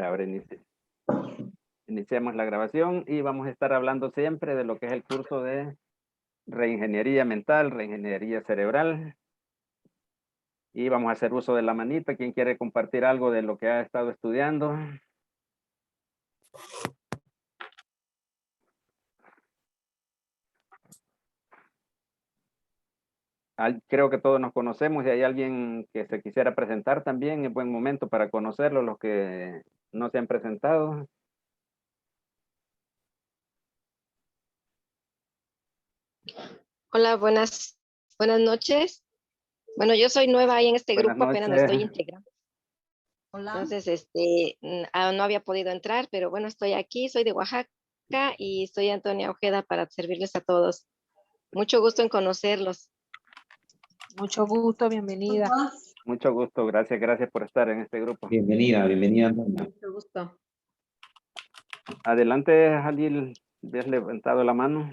Ahora iniciemos la grabación y vamos a estar hablando siempre de lo que es el curso de reingeniería mental, reingeniería cerebral. Y vamos a hacer uso de la manita. ¿Quién quiere compartir algo de lo que ha estado estudiando? Creo que todos nos conocemos y hay alguien que se quisiera presentar también. Es buen momento para conocerlo, los que no se han presentado. Hola, buenas noches. Bueno, yo soy nueva ahí en este Buenas grupo, apenas me estoy noches. integrando. Hola. Entonces, no había podido entrar, pero bueno, estoy aquí, soy de Oaxaca y soy Antonia Ojeda para servirles a todos. Mucho gusto en conocerlos. Mucho gusto, bienvenida. Mucho gusto, gracias por estar en este grupo. Bienvenida, Antonia. Mucho gusto. Adelante, Jalil, ¿habías levantado la mano?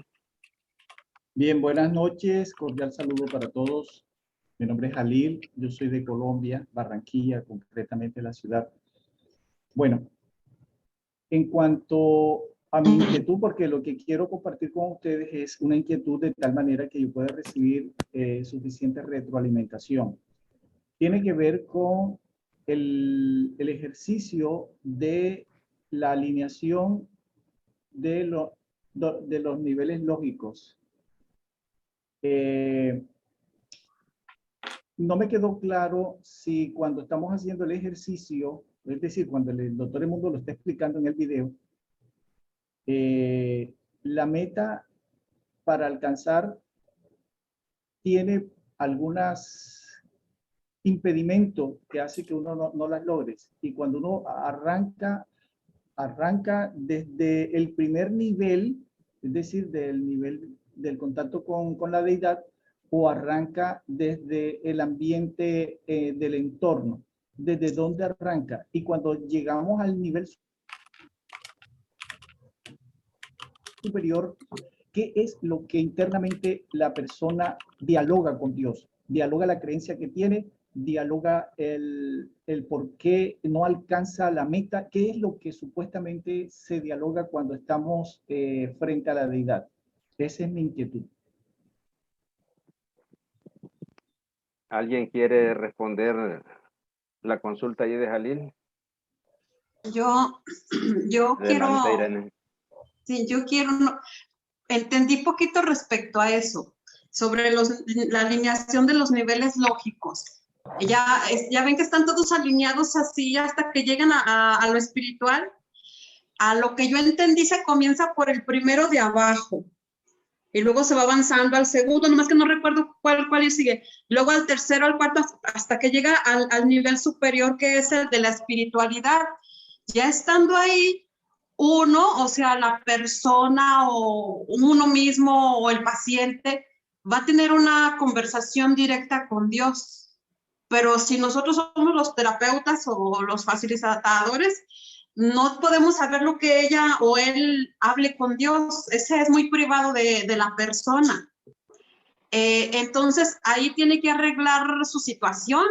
Bien, buenas noches, cordial saludo para todos. Mi nombre es Jalil, yo soy de Colombia, Barranquilla, concretamente la ciudad. Bueno, en cuanto a mi inquietud, porque lo que quiero compartir con ustedes es una inquietud de tal manera que yo pueda recibir suficiente retroalimentación. Tiene que ver con el ejercicio de la alineación de los niveles lógicos. No me quedó claro si cuando estamos haciendo el ejercicio, es decir, cuando el doctor Edmundo lo está explicando en el video, la meta para alcanzar tiene algunos impedimentos que hace que uno no las logre. Y cuando uno arranca desde el primer nivel, es decir, del nivel del contacto con la deidad, o arranca desde el ambiente del entorno, desde dónde arranca. Y cuando llegamos al nivel superior, ¿qué es lo que internamente la persona dialoga con Dios? Dialoga la creencia que tiene, dialoga el por qué no alcanza la meta, qué es lo que supuestamente se dialoga cuando estamos frente a la deidad. Esa es mi inquietud. ¿Alguien quiere responder la consulta ahí de Jalil? Yo Adelante, Irene. entendí poquito respecto a eso, sobre la alineación de los niveles lógicos. Ya ven que están todos alineados así hasta que llegan a lo espiritual. A lo que yo entendí, se comienza por el primero de abajo y luego se va avanzando al segundo, nomás que no recuerdo cuál sigue, luego al tercero, al cuarto, hasta que llega al nivel superior, que es el de la espiritualidad. Ya estando ahí, uno, o sea, la persona o uno mismo o el paciente va a tener una conversación directa con Dios. Pero si nosotros somos los terapeutas o los facilitadores, no podemos saber lo que ella o él hable con Dios. Ese es muy privado de la persona. Entonces, ahí tiene que arreglar su situación.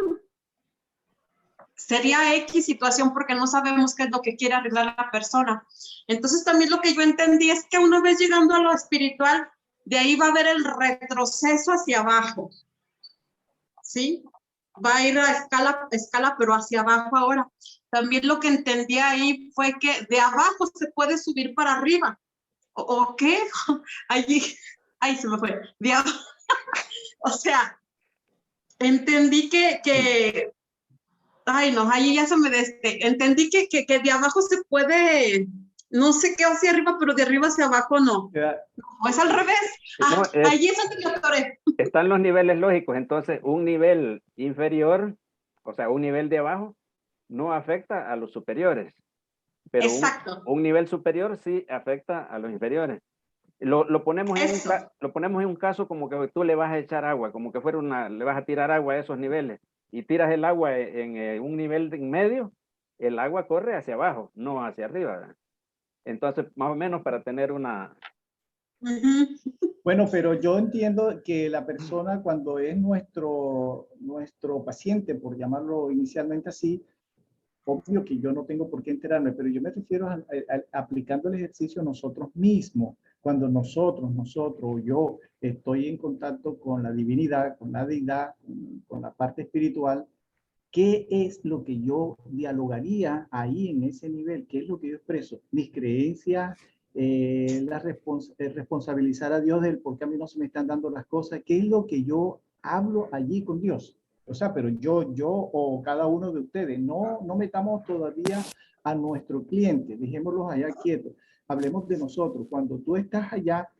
Sería X situación porque no sabemos qué es lo que quiere arreglar la persona. Entonces, también lo que yo entendí es que una vez llegando a lo espiritual, de ahí va a haber el retroceso hacia abajo. ¿Sí? Va a ir a escala, pero hacia abajo ahora. También lo que entendí ahí fue que de abajo se puede subir para arriba. ¿O qué? Ahí se me fue. De abajo. O sea, entendí que ay, no, ahí ya se me entendí que de abajo se puede, no sé qué hacia arriba, pero de arriba hacia abajo no. No, es al revés. No, Allí es donde me atoré. Están los niveles lógicos, entonces un nivel inferior, o sea, un nivel de abajo, no afecta a los superiores. Pero exacto. Un nivel superior sí afecta a los inferiores. Lo ponemos en un caso como que tú le vas a echar agua, como que le vas a tirar agua a esos niveles y tiras el agua en un nivel en medio, el agua corre hacia abajo, no hacia arriba, ¿verdad? Entonces, más o menos para tener una... Bueno, pero yo entiendo que la persona cuando es nuestro paciente, por llamarlo inicialmente así, obvio que yo no tengo por qué enterarme, pero yo me refiero a aplicando el ejercicio nosotros mismos. Cuando nosotros, yo estoy en contacto con la divinidad, con la deidad, con la parte espiritual, ¿qué es lo que yo dialogaría ahí en ese nivel? ¿Qué es lo que yo expreso? Mis creencias, responsabilizar a Dios del por qué a mí no se me están dando las cosas. ¿Qué es lo que yo hablo allí con Dios? O sea, pero yo o cada uno de ustedes, no metamos todavía a nuestro cliente, dejémoslos allá quietos. Hablemos de nosotros. Cuando tú estás allá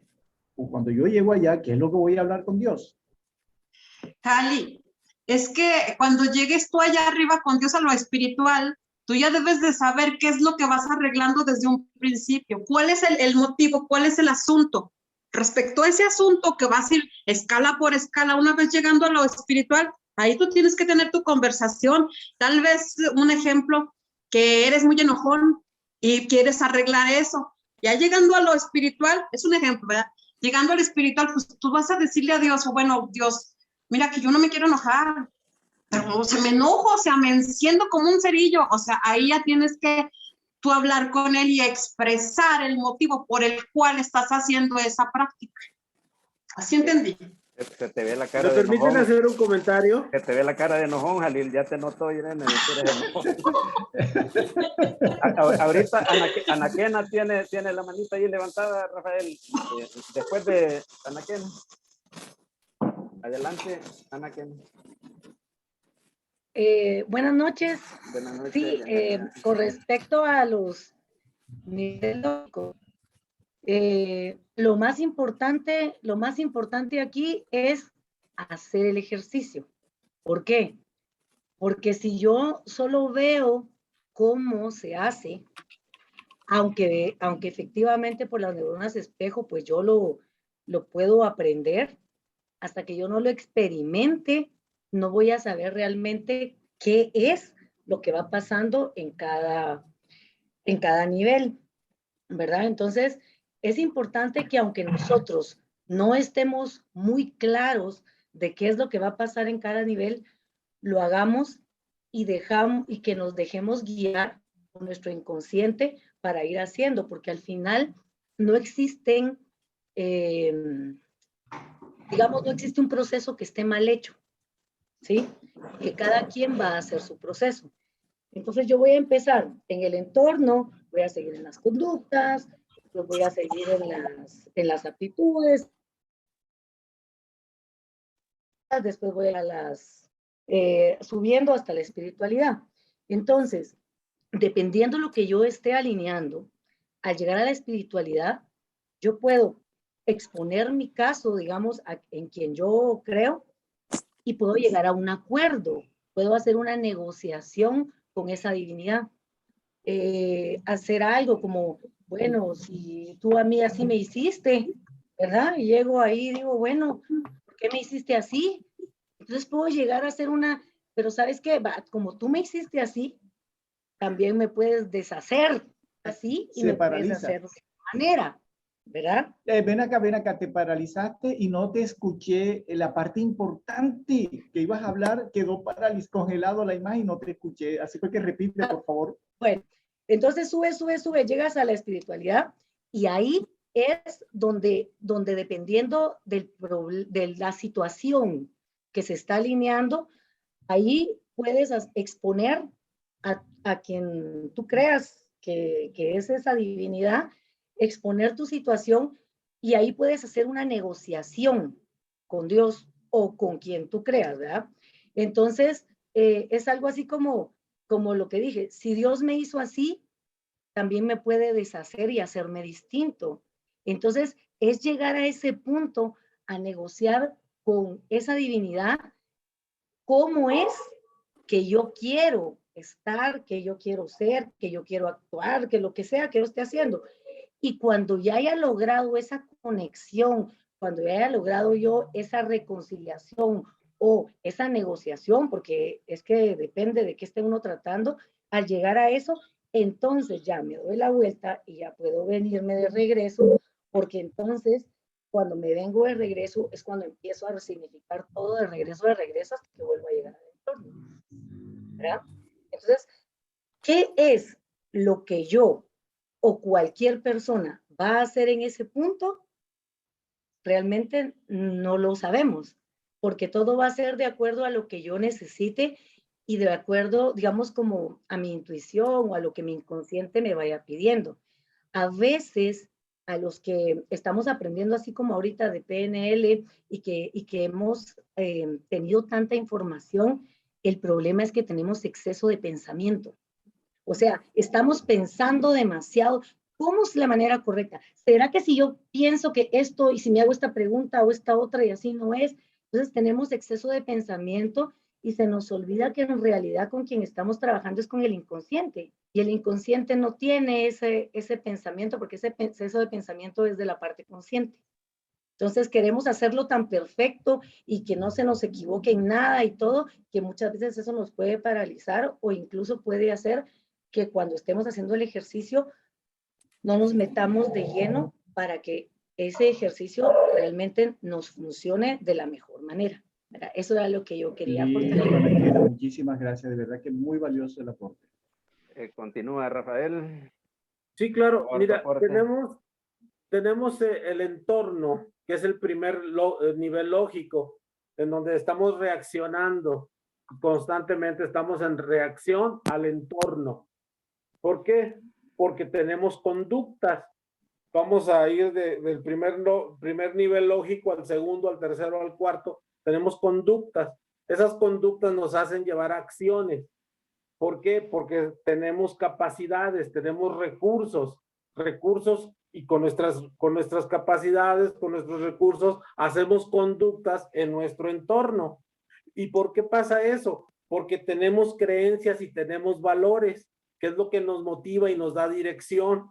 o cuando yo llego allá, ¿qué es lo que voy a hablar con Dios? Cali, es que cuando llegues tú allá arriba con Dios a lo espiritual, tú ya debes de saber qué es lo que vas arreglando desde un principio. ¿Cuál es el motivo? ¿Cuál es el asunto? Respecto a ese asunto que vas a ir escala por escala, una vez llegando a lo espiritual, ahí tú tienes que tener tu conversación. Tal vez un ejemplo, que eres muy enojón y quieres arreglar eso. Ya llegando a lo espiritual, es un ejemplo, ¿verdad? Llegando al espiritual, pues tú vas a decirle a Dios, o bueno, Dios, mira que yo no me quiero enojar, pero se me enojo, o sea, me enciendo como un cerillo, o sea, ahí ya tienes que tú hablar con él y expresar el motivo por el cual estás haciendo esa práctica. Así entendí. Se te ve la cara ¿Me de permiten enojón. hacer un comentario? Se te ve la cara de enojón, Jalil, ya te noto, Irene, que eres enojón. Ahorita Anaquena tiene la manita ahí levantada, Rafael. Después de Anaquena. Adelante, Anaquena. Buenas noches. Buenas noches. Sí, con respecto a los niveles lógicos, lo más importante aquí es hacer el ejercicio. ¿Por qué? Porque si yo solo veo cómo se hace, aunque efectivamente por las neuronas espejo, pues yo lo puedo aprender, hasta que yo no lo experimente, no voy a saber realmente qué es lo que va pasando en cada nivel, ¿verdad? Entonces, es importante que aunque nosotros no estemos muy claros de qué es lo que va a pasar en cada nivel, lo hagamos y que nos dejemos guiar por nuestro inconsciente para ir haciendo, porque al final no existen, digamos, no existe un proceso que esté mal hecho, ¿sí? Que cada quien va a hacer su proceso. Entonces yo voy a empezar en el entorno, voy a seguir en las conductas, después voy a seguir en las aptitudes, después voy a subiendo hasta la espiritualidad. Entonces, dependiendo de lo que yo esté alineando, al llegar a la espiritualidad, yo puedo exponer mi caso, digamos, en quien yo creo, y puedo llegar a un acuerdo, puedo hacer una negociación con esa divinidad. Hacer algo como, bueno, si tú a mí así me hiciste, ¿verdad? Y llego ahí y digo, bueno, ¿por qué me hiciste así? Entonces puedo llegar a hacer pero ¿sabes qué? Como tú me hiciste así, también me puedes deshacer así y me puedes hacer de otra manera, ¿verdad? Ven acá, te paralizaste y no te escuché la parte importante que ibas a hablar, quedó congelado la imagen y no te escuché, así fue que repite, por favor. Bueno, entonces sube, llegas a la espiritualidad y ahí es donde dependiendo de la situación que se está alineando, ahí puedes exponer a quien tú creas que es esa divinidad, exponer tu situación y ahí puedes hacer una negociación con Dios o con quien tú creas, ¿verdad? Entonces, es algo así como lo que dije, si Dios me hizo así, también me puede deshacer y hacerme distinto. Entonces, es llegar a ese punto a negociar con esa divinidad cómo es que yo quiero estar, que yo quiero ser, que yo quiero actuar, que lo que sea que yo esté haciendo. Y cuando ya haya logrado esa conexión, cuando ya haya logrado yo esa reconciliación o esa negociación, porque es que depende de qué esté uno tratando, al llegar a eso, entonces ya me doy la vuelta y ya puedo venirme de regreso, porque entonces cuando me vengo de regreso es cuando empiezo a resignificar todo de regreso hasta que vuelvo a llegar al entorno, ¿verdad? Entonces, ¿Qué es lo que yo o cualquier persona va a hacer en ese punto? Realmente no lo sabemos, porque todo va a ser de acuerdo a lo que yo necesite y de acuerdo, digamos, como a mi intuición o a lo que mi inconsciente me vaya pidiendo. A veces, a los que estamos aprendiendo, así como ahorita de PNL y que hemos tenido tanta información, el problema es que tenemos exceso de pensamiento. O sea, estamos pensando demasiado. ¿Cómo es la manera correcta? ¿Será que si yo pienso que esto y si me hago esta pregunta o esta otra y así no es? Entonces tenemos exceso de pensamiento y se nos olvida que en realidad con quien estamos trabajando es con el inconsciente. Y el inconsciente no tiene ese pensamiento porque ese exceso de pensamiento es de la parte consciente. Entonces queremos hacerlo tan perfecto y que no se nos equivoque en nada y todo, que muchas veces eso nos puede paralizar o incluso puede hacer que cuando estemos haciendo el ejercicio no nos metamos de lleno para que ese ejercicio realmente nos funcione de la mejor manera, ¿verdad? Eso era lo que yo quería aportar. Listo, Anangela, muchísimas gracias. De verdad que muy valioso el aporte. Continúa, Rafael. Sí, claro. Mira, Aporte. tenemos el entorno, que es el primer nivel lógico, en donde estamos reaccionando constantemente, estamos en reacción al entorno. ¿Por qué? Porque tenemos conductas. Vamos a ir del primer nivel lógico al segundo, al tercero, al cuarto. Tenemos conductas. Esas conductas nos hacen llevar acciones. ¿Por qué? Porque tenemos capacidades, tenemos recursos y con nuestras capacidades, con nuestros recursos, hacemos conductas en nuestro entorno. ¿Y por qué pasa eso? Porque tenemos creencias y tenemos valores, que es lo que nos motiva y nos da dirección.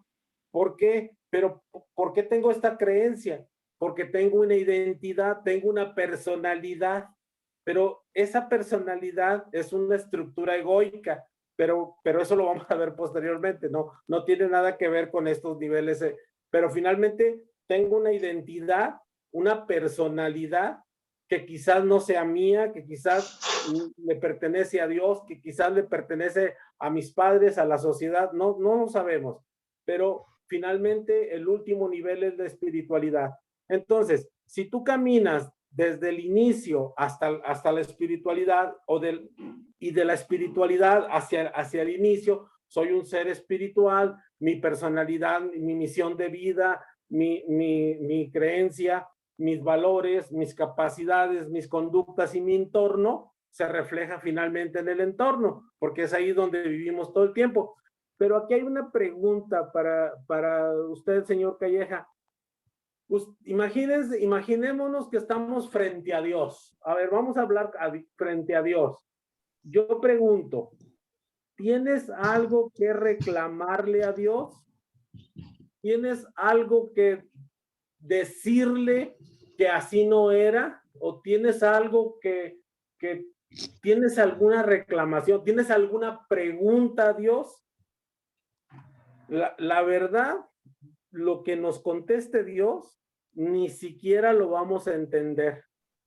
¿Por qué? Pero ¿por qué tengo esta creencia? Porque tengo una identidad, tengo una personalidad, pero esa personalidad es una estructura egoica, pero eso lo vamos a ver posteriormente, no tiene nada que ver con estos niveles, pero finalmente tengo una identidad, una personalidad que quizás no sea mía, que quizás le pertenece a Dios, que quizás le pertenece a mis padres, a la sociedad, no lo sabemos, pero finalmente el último nivel es la espiritualidad. Entonces, si tú caminas desde el inicio hasta la espiritualidad y de la espiritualidad hacia el inicio, soy un ser espiritual, mi personalidad, mi misión de vida, mi creencia, mis valores, mis capacidades, mis conductas y mi entorno se refleja finalmente en el entorno, porque es ahí donde vivimos todo el tiempo. Pero aquí hay una pregunta para usted, señor Calleja. Pues, imaginémonos que estamos frente a Dios. A ver, vamos a hablar frente a Dios. Yo pregunto, ¿tienes algo que reclamarle a Dios? ¿Tienes algo que decirle que así no era? ¿O tienes algo que tienes alguna reclamación? ¿Tienes alguna pregunta a Dios? La verdad, lo que nos conteste Dios, ni siquiera lo vamos a entender.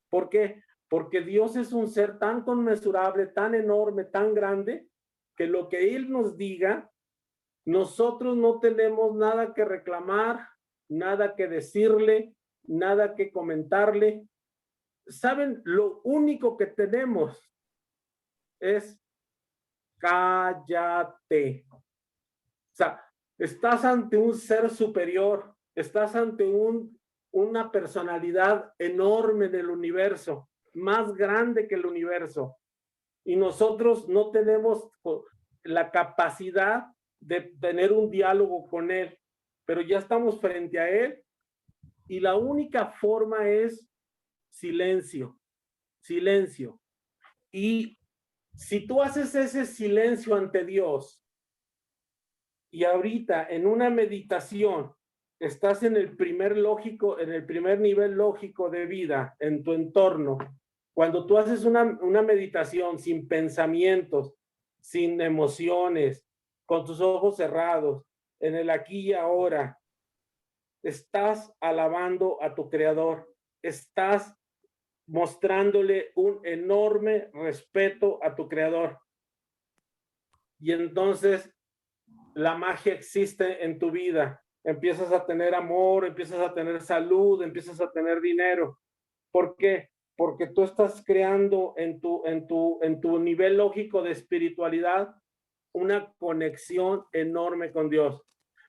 ¿Por qué? Porque Dios es un ser tan conmensurable, tan enorme, tan grande, que lo que Él nos diga, nosotros no tenemos nada que reclamar, nada que decirle, nada que comentarle. ¿Saben? Lo único que tenemos es cállate. O sea, estás ante un ser superior, estás ante una personalidad enorme en el universo, más grande que el universo. Y nosotros no tenemos la capacidad de tener un diálogo con él, pero ya estamos frente a él y la única forma es silencio, silencio. Y si tú haces ese silencio ante Dios, y ahorita en una meditación estás en el primer nivel lógico de vida, en tu entorno, cuando tú haces una meditación sin pensamientos, sin emociones, con tus ojos cerrados, en el aquí y ahora, estás alabando a tu Creador, estás mostrándole un enorme respeto a tu Creador. y entonces la magia existe en tu vida. Empiezas a tener amor, empiezas a tener salud, empiezas a tener dinero. ¿Por qué? Porque tú estás creando en tu nivel lógico de espiritualidad una conexión enorme con Dios.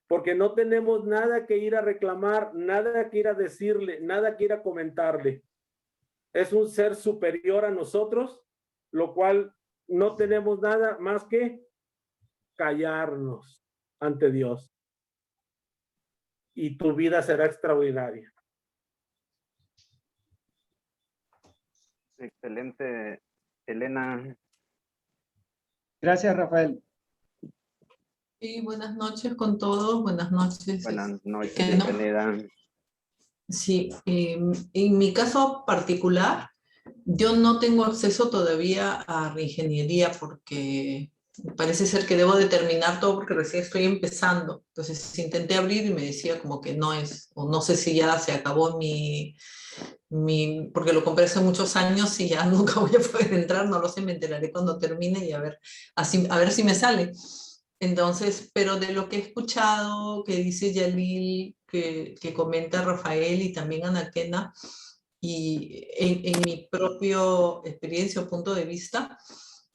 Porque no tenemos nada que ir a reclamar, nada que ir a decirle, nada que ir a comentarle. Es un ser superior a nosotros, lo cual no tenemos nada más que callarnos ante Dios. Y tu vida será extraordinaria. Excelente, Elena. Gracias, Rafael. Sí, buenas noches con todos, buenas noches. Buenas noches, Keno. bienvenida. Sí, en mi caso particular, yo no tengo acceso todavía a reingeniería porque parece ser que debo determinar todo porque recién estoy empezando. Entonces intenté abrir y me decía como que no es, o no sé si ya se acabó porque lo compré hace muchos años y ya nunca voy a poder entrar, no lo sé, me enteraré cuando termine y a ver si me sale. Entonces, pero de lo que he escuchado, que dice Yalil, que comenta Rafael y también Anaquena, y en mi propia experiencia o punto de vista,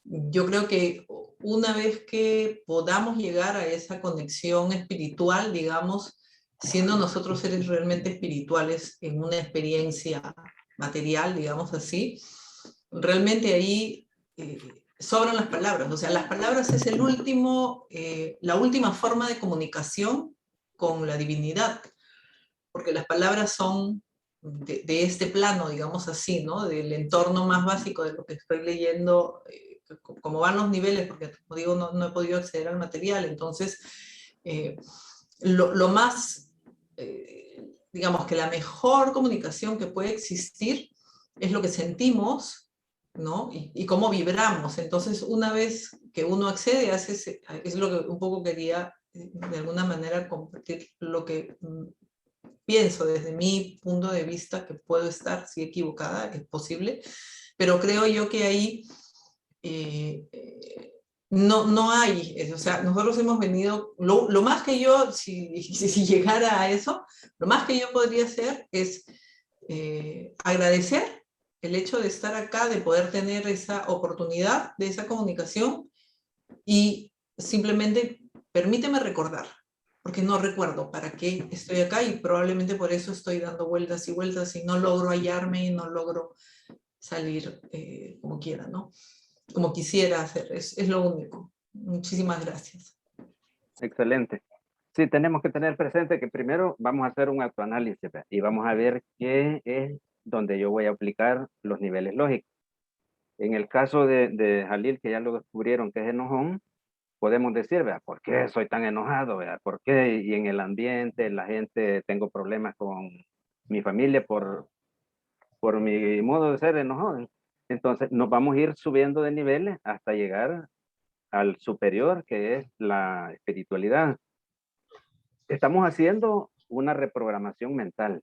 yo creo que una vez que podamos llegar a esa conexión espiritual, digamos, siendo nosotros seres realmente espirituales en una experiencia material, digamos así, realmente ahí sobran las palabras. O sea, las palabras es la última forma de comunicación con la divinidad, porque las palabras son de este plano, digamos así, ¿no? Del entorno más básico de lo que estoy leyendo, como van los niveles, porque como digo, no he podido acceder al material, entonces lo más, digamos que la mejor comunicación que puede existir es lo que sentimos, ¿no? Y cómo vibramos. Entonces, una vez que uno accede a ese, es lo que un poco quería, de alguna manera, compartir lo que pienso desde mi punto de vista, que puedo estar, si equivocada, es posible, pero creo yo que ahí no hay, o sea, nosotros hemos venido, lo más que yo, si llegara a eso, lo más que yo podría hacer es agradecer el hecho de estar acá, de poder tener esa oportunidad de esa comunicación y simplemente permíteme recordar, porque no recuerdo para qué estoy acá y probablemente por eso estoy dando vueltas y vueltas y no logro hallarme y no logro salir como quiera, ¿no? Como quisiera hacer, es lo único. Muchísimas gracias. Excelente. Sí, tenemos que tener presente que primero vamos a hacer un autoanálisis y vamos a ver qué es donde yo voy a aplicar los niveles lógicos. En el caso de Jalil, que ya lo descubrieron que es enojón, podemos decir, ¿verdad? ¿Por qué soy tan enojado? ¿Verdad? ¿Por qué? Y en el ambiente, la gente, tengo problemas con mi familia por mi modo de ser enojón. Entonces, nos vamos a ir subiendo de niveles hasta llegar al superior, que es la espiritualidad. Estamos haciendo una reprogramación mental.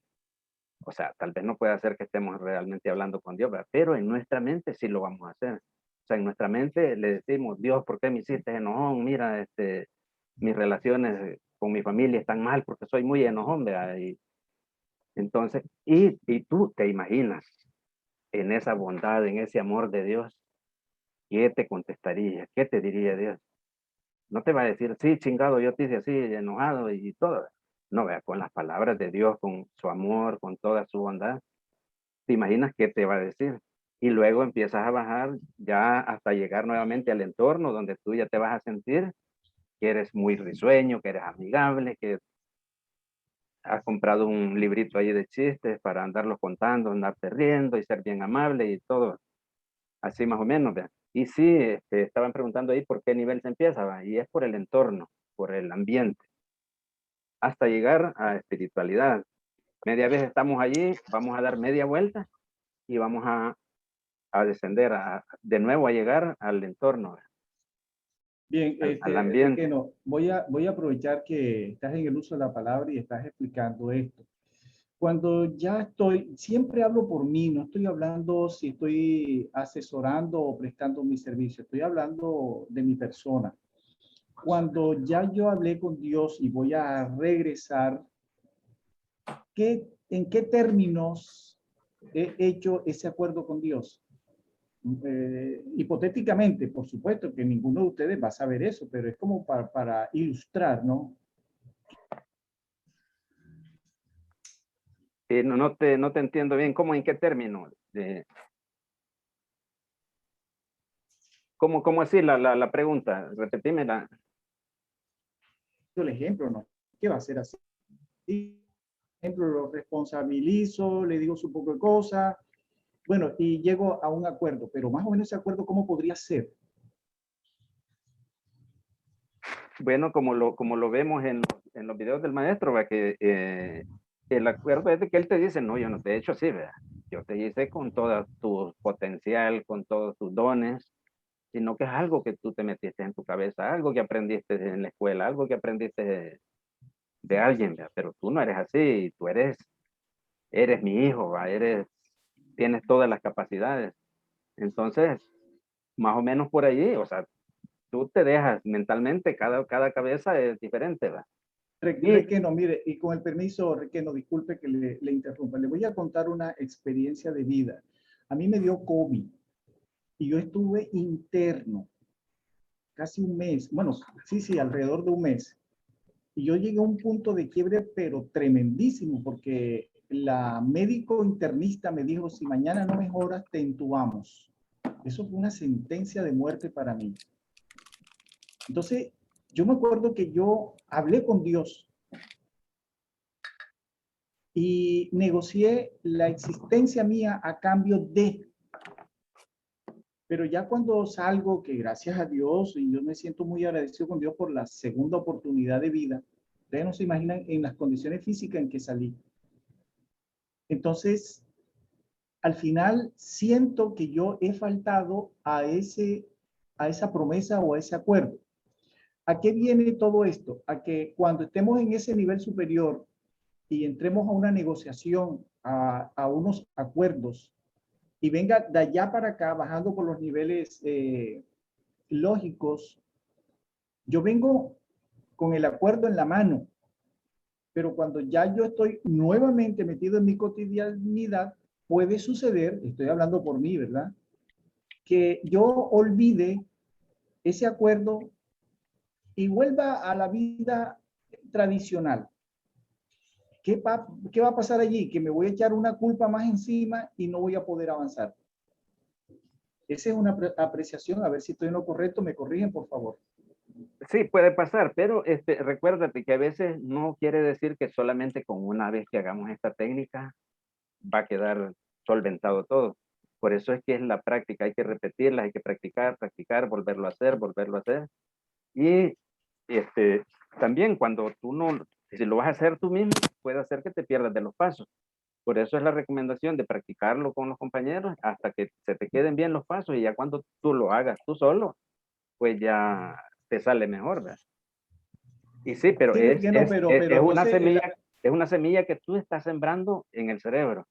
O sea, tal vez no puede hacer que estemos realmente hablando con Dios, ¿verdad? Pero en nuestra mente sí lo vamos a hacer. O sea, en nuestra mente le decimos, Dios, ¿por qué me hiciste enojón? Mira, mis relaciones con mi familia están mal porque soy muy enojón, ¿verdad? Y entonces, y tú te imaginas en esa bondad, en ese amor de Dios, ¿qué te contestaría? ¿Qué te diría Dios? No te va a decir, sí, chingado, yo te hice así, enojado y todo. No, vea, con las palabras de Dios, con su amor, con toda su bondad, te imaginas qué te va a decir. Y luego empiezas a bajar ya hasta llegar nuevamente al entorno donde tú ya te vas a sentir que eres muy risueño, que eres amigable, que has comprado un librito ahí de chistes para andarlos contando, andarte riendo y ser bien amable y todo. Así más o menos, ¿vea? Y sí, estaban preguntando ahí por qué nivel se empieza, ¿va? Y es por el entorno, por el ambiente, hasta llegar a espiritualidad. Media vez estamos allí, vamos a dar media vuelta y vamos a descender, de nuevo a llegar al entorno, Bien, al ambiente. no, voy a aprovechar que estás en el uso de la palabra y estás explicando esto. Cuando ya siempre hablo por mí, no estoy hablando si estoy asesorando o prestando mi servicio, estoy hablando de mi persona. cuando ya yo hablé con Dios y voy a regresar, ¿en qué términos he hecho ese acuerdo con Dios? Hipotéticamente, por supuesto que ninguno de ustedes va a saber eso, pero es como para ilustrar, ¿no? No te entiendo bien. ¿Cómo, en qué término? ¿Cómo así la pregunta? Repetímela. El ejemplo, ¿no? ¿Qué va a ser así? Por ejemplo, lo responsabilizo, le digo su poco de cosas, bueno, y llego a un acuerdo, pero más o menos ese acuerdo, ¿cómo podría ser? Bueno, como lo vemos en los videos del maestro, ¿va? Que el acuerdo es de que él te dice, no, yo no te he hecho así, ¿verdad? Yo te hice con todo tu potencial, con todos tus dones, sino que es algo que tú te metiste en tu cabeza, algo que aprendiste en la escuela, algo que aprendiste de alguien, ¿verdad? Pero tú no eres así, tú eres mi hijo, ¿va? Tienes todas las capacidades. Entonces, más o menos por allí, o sea, tú te dejas mentalmente, cada cabeza es diferente, ¿va? Requeno, mire, y con el permiso, Requeno, disculpe que le interrumpa. Le voy a contar una experiencia de vida. A mí me dio COVID y yo estuve interno casi un mes, bueno, sí, alrededor de un mes. Y yo llegué a un punto de quiebre, pero tremendísimo, porque la médico internista me dijo, si mañana no mejoras, te intubamos. Eso fue una sentencia de muerte para mí. Entonces, yo me acuerdo que yo hablé con Dios y negocié la existencia mía a cambio de. Pero ya cuando salgo, que gracias a Dios, y yo me siento muy agradecido con Dios por la segunda oportunidad de vida, ustedes no se imaginan en las condiciones físicas en que salí. Entonces, al final siento que yo he faltado a esa promesa o a ese acuerdo. ¿A qué viene todo esto? A que cuando estemos en ese nivel superior y entremos a una negociación, a unos acuerdos, y venga de allá para acá, bajando por los niveles lógicos, yo vengo con el acuerdo en la mano, pero cuando ya yo estoy nuevamente metido en mi cotidianidad, puede suceder, estoy hablando por mí, ¿verdad? Que yo olvide ese acuerdo y vuelva a la vida tradicional. ¿Qué va a pasar allí? Que me voy a echar una culpa más encima y no voy a poder avanzar. Esa es una apreciación, a ver si estoy en lo correcto, me corrigen, por favor. Sí, puede pasar, pero recuérdate que a veces no quiere decir que solamente con una vez que hagamos esta técnica va a quedar solventado todo. Por eso es que es la práctica, hay que repetirla, hay que practicar, volverlo a hacer. Y también cuando tú no, si lo vas a hacer tú mismo, puede hacer que te pierdas de los pasos. Por eso es la recomendación de practicarlo con los compañeros hasta que se te queden bien los pasos y ya cuando tú lo hagas tú solo, pues ya te sale mejor, ¿verdad? Y sí, pero Sí, es una entonces, semilla, es una semilla que tú estás sembrando en el cerebro.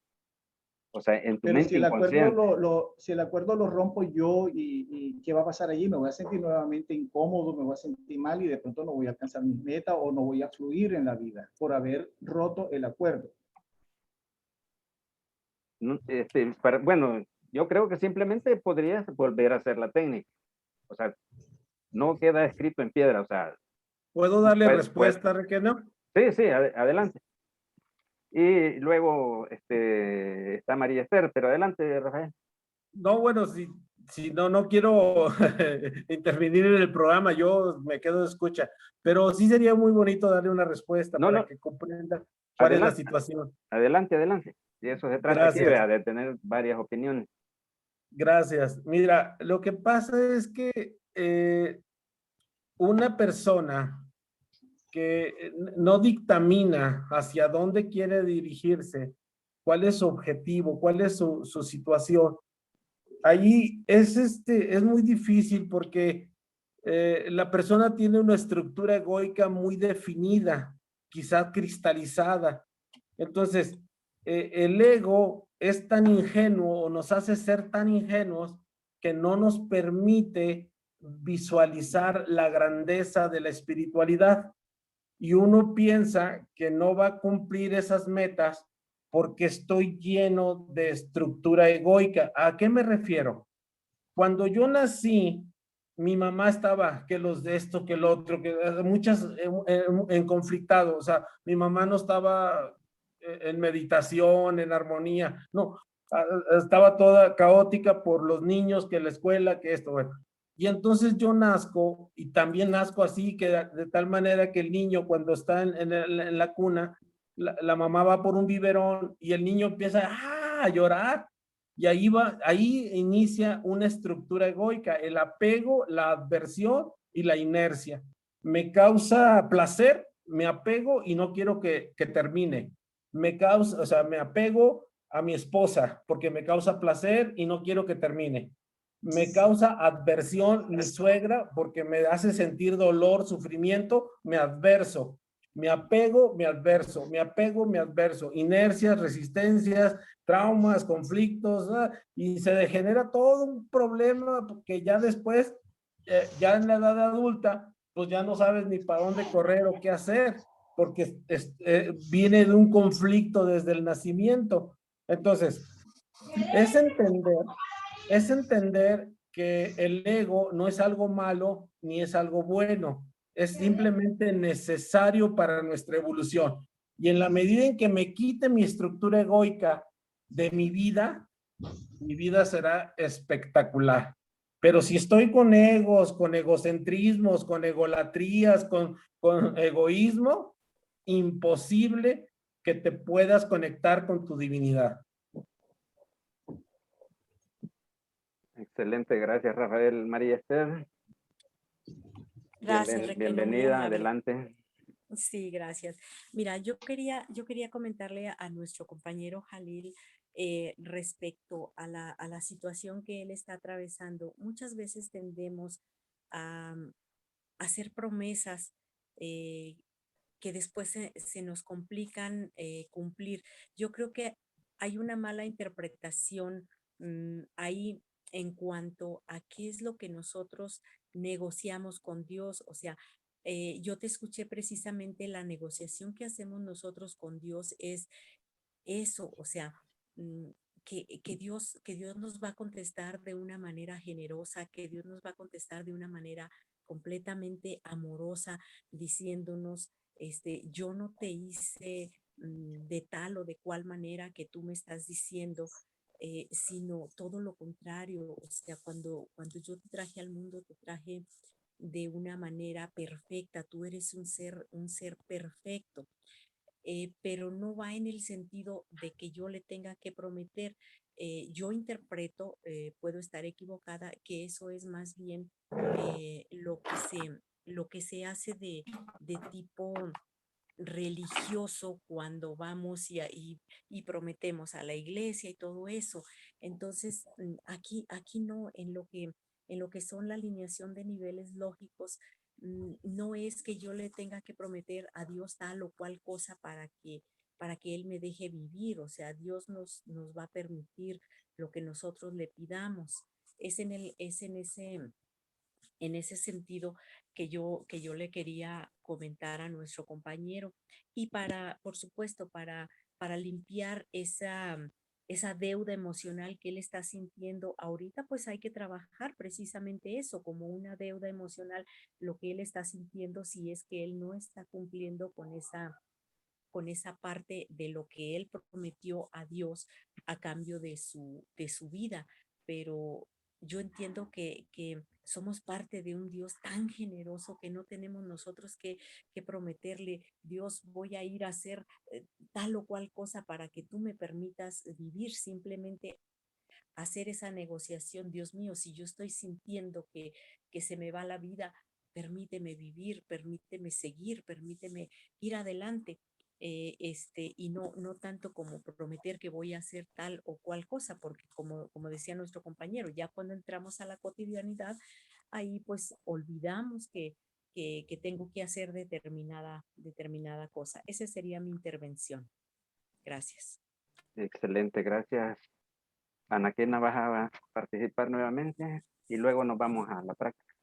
O sea, en tu pero mente si el acuerdo inconsciente. si el acuerdo lo rompo yo y ¿qué va a pasar allí? Me voy a sentir nuevamente incómodo, me voy a sentir mal y de pronto no voy a alcanzar mis metas o no voy a fluir en la vida por haber roto el acuerdo. Bueno, yo creo que simplemente podrías volver a hacer la técnica. O sea, no queda escrito en piedra. O sea, ¿Puedo darle respuesta, Requeno? Sí, adelante. Y luego está María Esther, pero adelante, Rafael. No, bueno, si no quiero intervenir en el programa, yo me quedo de escucha, pero sí sería muy bonito darle una respuesta para que comprenda cuál es la situación. Adelante. Y eso se trata aquí, de tener varias opiniones. Gracias. Mira, lo que pasa es que una persona que no dictamina hacia dónde quiere dirigirse, cuál es su objetivo, cuál es su situación, ahí es muy difícil porque la persona tiene una estructura egoica muy definida, quizás cristalizada. Entonces, el ego es tan ingenuo o nos hace ser tan ingenuos que no nos permite visualizar la grandeza de la espiritualidad. Y uno piensa que no va a cumplir esas metas porque estoy lleno de estructura egoica. ¿A qué me refiero? Cuando yo nací, mi mamá estaba que los de esto, que el otro, que muchas en conflictado. O sea, mi mamá no estaba en meditación, en armonía, no, estaba toda caótica por los niños, que la escuela, que esto, bueno. Y entonces yo nazco y también nazco así, que de tal manera que el niño cuando está en la cuna, la mamá va por un biberón y el niño empieza a llorar. Y ahí inicia una estructura egoica, el apego, la adversión y la inercia. Me causa placer, me apego y no quiero que termine. Me apego a mi esposa porque me causa placer y no quiero que termine. Me causa adversión mi suegra porque me hace sentir dolor, sufrimiento, me adverso. Me apego, me adverso, me apego, me adverso. Inercias, resistencias, traumas, conflictos, y se degenera todo un problema porque ya después, ya en la edad adulta, pues ya no sabes ni para dónde correr o qué hacer, porque viene de un conflicto desde el nacimiento. Entonces, es entender que el ego no es algo malo ni es algo bueno, es simplemente necesario para nuestra evolución. Y en la medida en que me quite mi estructura egoica de mi vida será espectacular. Pero si estoy con egos, con egocentrismos, con egolatrías, con egoísmo, imposible que te puedas conectar con tu divinidad. Excelente, gracias Rafael. María Esther. Gracias, Bienvenida, adelante. Sí, gracias. Mira, yo quería comentarle a nuestro compañero Jalil respecto a la situación que él está atravesando. Muchas veces tendemos a hacer promesas que después se nos complican cumplir. Yo creo que hay una mala interpretación ahí en cuanto a qué es lo que nosotros negociamos con Dios. O sea, yo te escuché precisamente la negociación que hacemos nosotros con Dios es eso, o sea, que Dios nos va a contestar de una manera generosa, que Dios nos va a contestar de una manera completamente amorosa, diciéndonos, yo no te hice de tal o de cual manera que tú me estás diciendo, sino todo lo contrario. O sea, cuando yo te traje al mundo, te traje de una manera perfecta. Tú eres un ser perfecto. Pero no va en el sentido de que yo le tenga que prometer. Yo interpreto, puedo estar equivocada, que eso es más bien lo que se hace de tipo religioso cuando vamos y prometemos a la iglesia y todo eso. Entonces, aquí no, en lo que son la alineación de niveles lógicos, no es que yo le tenga que prometer a Dios tal o cual cosa para que Él me deje vivir. O sea, Dios nos va a permitir lo que nosotros le pidamos. Es en ese sentido que yo le quería comentar a nuestro compañero. Y por supuesto, para limpiar esa deuda emocional que él está sintiendo ahorita, pues hay que trabajar precisamente eso, como una deuda emocional, lo que él está sintiendo si es que él no está cumpliendo con esa parte de lo que él prometió a Dios a cambio de su vida. Pero yo entiendo que somos parte de un Dios tan generoso que no tenemos nosotros que prometerle, Dios, voy a ir a hacer tal o cual cosa para que tú me permitas vivir. Simplemente hacer esa negociación. Dios mío, si yo estoy sintiendo que se me va la vida, permíteme vivir, permíteme seguir, permíteme ir adelante. Y no tanto como prometer que voy a hacer tal o cual cosa, porque como decía nuestro compañero, ya cuando entramos a la cotidianidad, ahí pues olvidamos que tengo que hacer determinada cosa. Esa sería mi intervención. Gracias. Excelente, gracias. Ana, ¿quién vas a participar nuevamente? Y luego nos vamos a la práctica.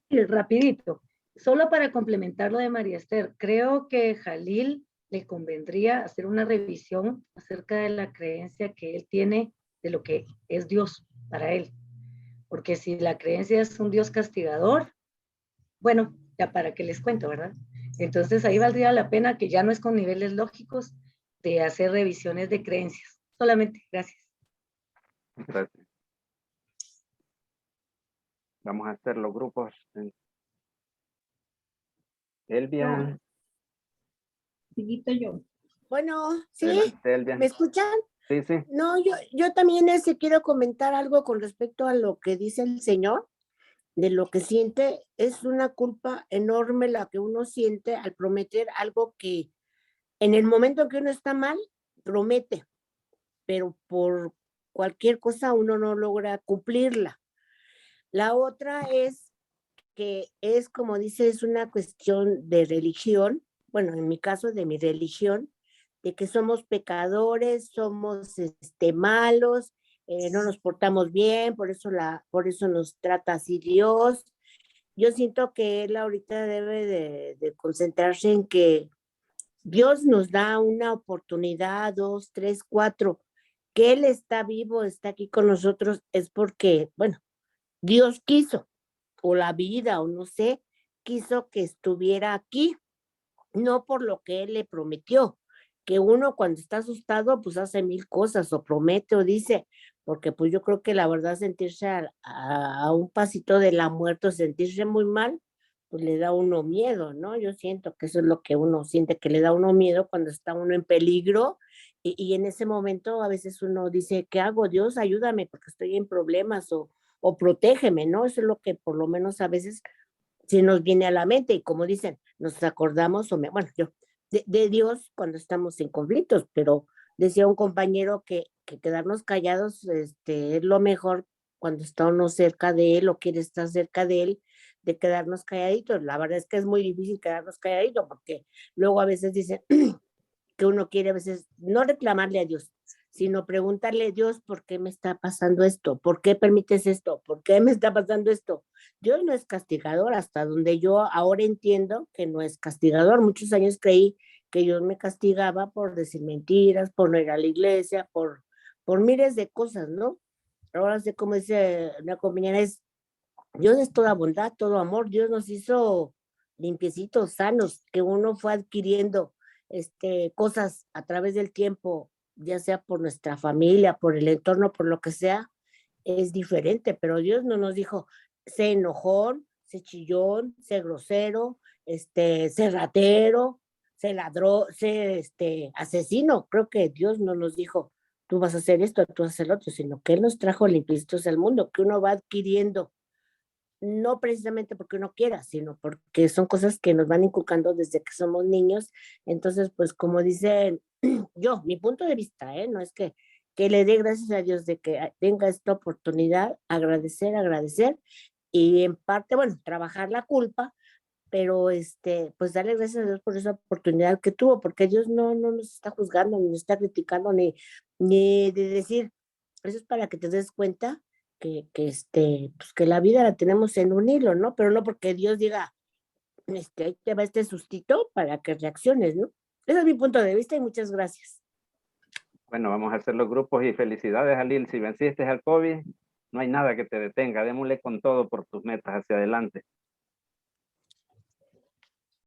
Y rapidito, solo para complementar lo de María Esther, creo que Jalil le convendría hacer una revisión acerca de la creencia que él tiene de lo que es Dios para él. Porque si la creencia es un Dios castigador, bueno, ya para qué les cuento, ¿verdad? Entonces ahí valdría la pena, que ya no es con niveles lógicos, de hacer revisiones de creencias. Solamente, gracias. Gracias. Vamos a hacer los grupos. Elvia. Seguito yo. Bueno, ¿sí? Adelante, Elvia. ¿Me escuchan? Sí, sí. No, yo también quiero comentar algo con respecto a lo que dice el Señor, de lo que siente. Es una culpa enorme la que uno siente al prometer algo que en el momento que uno está mal, promete, pero por cualquier cosa uno no logra cumplirla. La otra es que es, como dice, es una cuestión de religión, bueno, en mi caso de mi religión, de que somos pecadores, somos malos, no nos portamos bien, por eso nos trata así Dios. Yo siento que él ahorita debe de concentrarse en que Dios nos da una oportunidad, 2, 3, 4, que Él está vivo, está aquí con nosotros, es porque, bueno, Dios quiso, o la vida, o no sé, quiso que estuviera aquí, no por lo que Él le prometió, que uno cuando está asustado, pues hace mil cosas, o promete, o dice, porque pues yo creo que la verdad sentirse a un pasito de la muerte, sentirse muy mal, pues le da uno miedo, ¿no? Yo siento que eso es lo que uno siente, que le da uno miedo cuando está uno en peligro, y en ese momento a veces uno dice, ¿qué hago? Dios, ayúdame porque estoy en problemas, o protégeme, ¿no? Eso es lo que por lo menos a veces sí nos viene a la mente, y como dicen, nos acordamos, bueno, yo, de Dios cuando estamos en conflictos, pero decía un compañero que quedarnos callados es lo mejor cuando está uno cerca de él o quiere estar cerca de él, de quedarnos calladitos. La verdad es que es muy difícil quedarnos calladitos, porque luego a veces dicen que uno quiere a veces no reclamarle a Dios, sino preguntarle a Dios, ¿por qué me está pasando esto? ¿Por qué permites esto? ¿Por qué me está pasando esto? Dios no es castigador, hasta donde yo ahora entiendo que no es castigador. Muchos años creí que Dios me castigaba por decir mentiras, por no ir a la iglesia, por miles de cosas, ¿no? Ahora sé cómo dice una compañera, Dios es toda bondad, todo amor. Dios nos hizo limpiecitos, sanos, que uno fue adquiriendo cosas a través del tiempo, ya sea por nuestra familia, por el entorno, por lo que sea, es diferente, pero Dios no nos dijo, sé enojón, sé chillón, sé grosero, sé ratero, sé ladrón, sé asesino. Creo que Dios no nos dijo, tú vas a hacer esto, tú vas a hacer lo otro, sino que Él nos trajo limpiecitos al mundo, que uno va adquiriendo, no precisamente porque uno quiera, sino porque son cosas que nos van inculcando desde que somos niños. Entonces, pues como dicen, mi punto de vista, no es que le dé gracias a Dios de que tenga esta oportunidad, agradecer, y en parte, bueno, trabajar la culpa, pero pues darle gracias a Dios por esa oportunidad que tuvo, porque Dios no nos está juzgando, ni nos está criticando, ni de decir, eso es para que te des cuenta pues que la vida la tenemos en un hilo, ¿no? Pero no porque Dios diga, ahí te va este sustito para que reacciones, ¿no? Ese es mi punto de vista y muchas gracias. Bueno, vamos a hacer los grupos y felicidades, Alil. Si venciste al COVID, no hay nada que te detenga. Démosle con todo por tus metas hacia adelante.